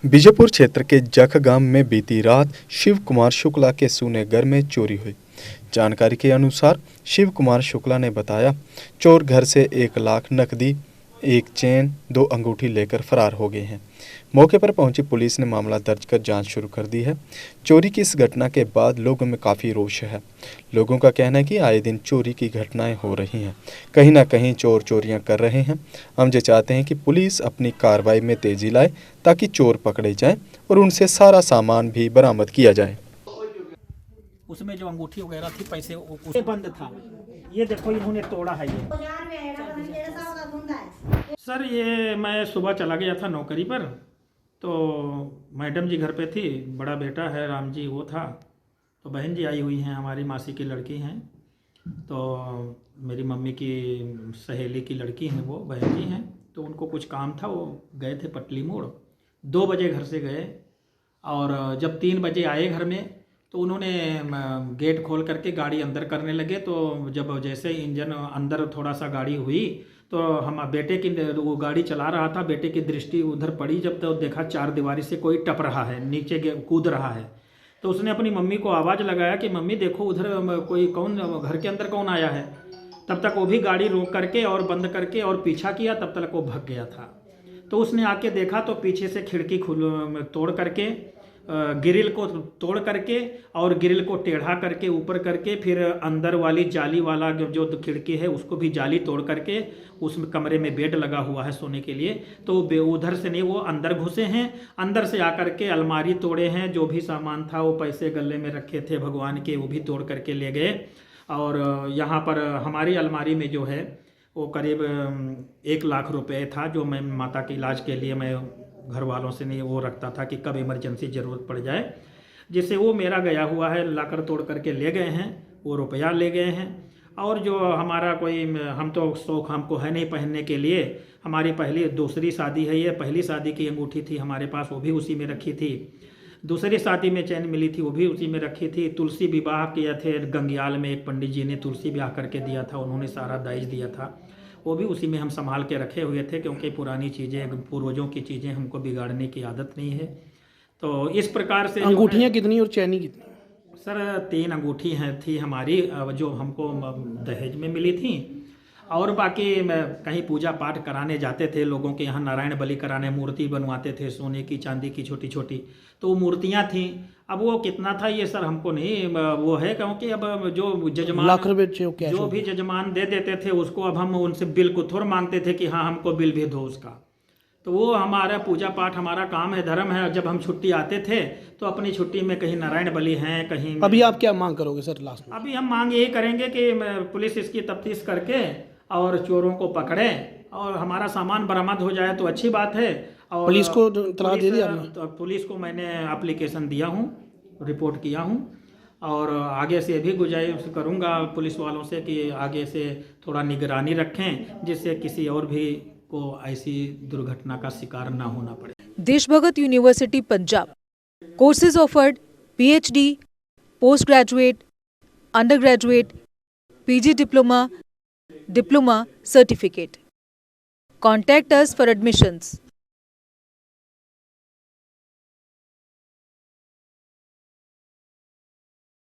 बीजापुर क्षेत्र के जख गांव में बीती रात शिव कुमार शुक्ला के सूने घर में चोरी हुई। जानकारी के अनुसार शिव कुमार शुक्ला ने बताया, चोर घर से 1 लाख नकदी, एक चेन, 2 अंगूठी लेकर फरार हो गए हैं। मौके पर पहुंची पुलिस ने मामला दर्ज कर जांच शुरू कर दी है। चोरी की इस घटना के बाद लोगों में काफ़ी रोष है। लोगों का कहना है कि आए दिन चोरी की घटनाएं हो रही हैं, कहीं ना कहीं चोर चोरियां कर रहे हैं। हम जो चाहते हैं कि पुलिस अपनी कार्रवाई में तेजी लाए ताकि चोर पकड़े जाएं और उनसे सारा सामान भी बरामद किया जाए। उसमें जो अंगूठी वगैरह थी, पैसे उसे बंद था। ये देखो इन्होंने तोड़ा है ये। सर ये मैं सुबह चला गया था नौकरी पर, तो मैडम जी घर पे थी, बड़ा बेटा है राम जी वो था, तो बहन जी आई हुई हैं, हमारी मासी की लड़की हैं, तो मेरी मम्मी की सहेली की लड़की हैं, वो बहन जी हैं। तो उनको कुछ काम था, वो गए थे पटली मोड़। 2 बजे घर से गए और जब 3 बजे आए घर में तो उन्होंने गेट खोल करके गाड़ी अंदर करने लगे। तो जब जैसे इंजन अंदर थोड़ा सा गाड़ी हुई तो हम बेटे की, वो गाड़ी चला रहा था, बेटे की दृष्टि उधर पड़ी। जब तो देखा 4 दीवारी से कोई टप रहा है, नीचे कूद रहा है। तो उसने अपनी मम्मी को आवाज़ लगाया कि मम्मी देखो उधर कोई कौन, घर के अंदर कौन आया है। तब तक वो भी गाड़ी रोक करके और बंद करके और पीछा किया, तब तक वो भाग गया था। तो उसने आके देखा तो पीछे से खिड़की तोड़ करके, ग्रिल को तोड़ करके और ग्रिल को टेढ़ा करके ऊपर करके, फिर अंदर वाली जाली वाला जो खिड़की है उसको भी जाली तोड़ करके, उसमें कमरे में बेड लगा हुआ है सोने के लिए, तो उधर से नहीं वो अंदर घुसे हैं। अंदर से आकर के अलमारी तोड़े हैं, जो भी सामान था वो पैसे गले में रखे थे भगवान के, वो भी तोड़ करके ले गए। और यहाँ पर हमारी अलमारी में जो है वो करीब 1 लाख रुपए था, जो मैं माता के इलाज के लिए मैं घर वालों से नहीं वो रखता था कि कब इमरजेंसी ज़रूरत पड़ जाए, जिससे वो मेरा गया हुआ है, लाकर तोड़ करके ले गए हैं, वो रुपया ले गए हैं। और जो हमारा कोई, हम तो शौक़ हमको है नहीं पहनने के लिए, हमारी दूसरी शादी है, ये पहली शादी की अंगूठी थी हमारे पास, वो भी उसी में रखी थी। दूसरी शादी में चैन मिली थी, वो भी उसी में रखी थी। तुलसी विवाह किए थे गंगियाल में, एक पंडित जी ने तुलसी ब्याह करके दिया था, उन्होंने सारा दाइज दिया था, वो भी उसी में हम संभाल के रखे हुए थे, क्योंकि पुरानी चीज़ें, पूर्वजों की चीज़ें हमको बिगाड़ने की आदत नहीं है। तो इस प्रकार से अंगूठियाँ कितनी और चैनी कितनी? सर 3 अंगूठी हैं थी हमारी, जो हमको दहेज में मिली थी। और बाकी कहीं पूजा पाठ कराने जाते थे लोगों के यहाँ, नारायण बलि कराने, मूर्ति बनवाते थे सोने की चांदी की छोटी छोटी, तो वो मूर्तियाँ थीं। अब वो कितना था ये सर हमको नहीं वो है, क्योंकि अब जो जजमान, लाख रुपए जो भी जजमान दे देते थे उसको, अब हम उनसे बिल को थोड़ा मांगते थे कि हाँ हमको बिल भी दो उसका। तो वो हमारा पूजा पाठ, हमारा काम है, धर्म है। जब हम छुट्टी आते थे तो अपनी छुट्टी में कहीं नारायण बलि हैं, कहीं। अभी आप क्या मांग करोगे सर लास्ट में? अभी हम मांग यही करेंगे कि पुलिस इसकी तफ्तीश करके और चोरों को पकड़े और हमारा सामान बरामद हो जाए तो अच्छी बात है। और पुलिस को इत्तला दे दिया आपने? तो पुलिस को मैंने एप्लीकेशन दिया हूँ, रिपोर्ट किया हूँ, और आगे से भी गुजारिश करूँगा पुलिस वालों से कि आगे से थोड़ा निगरानी रखें, जिससे किसी और भी को ऐसी दुर्घटना का शिकार ना होना पड़े। Deshbhagat university Punjab, courses offered PhD, post graduate, under graduate, PG diploma, certificate. Contact us for admissions.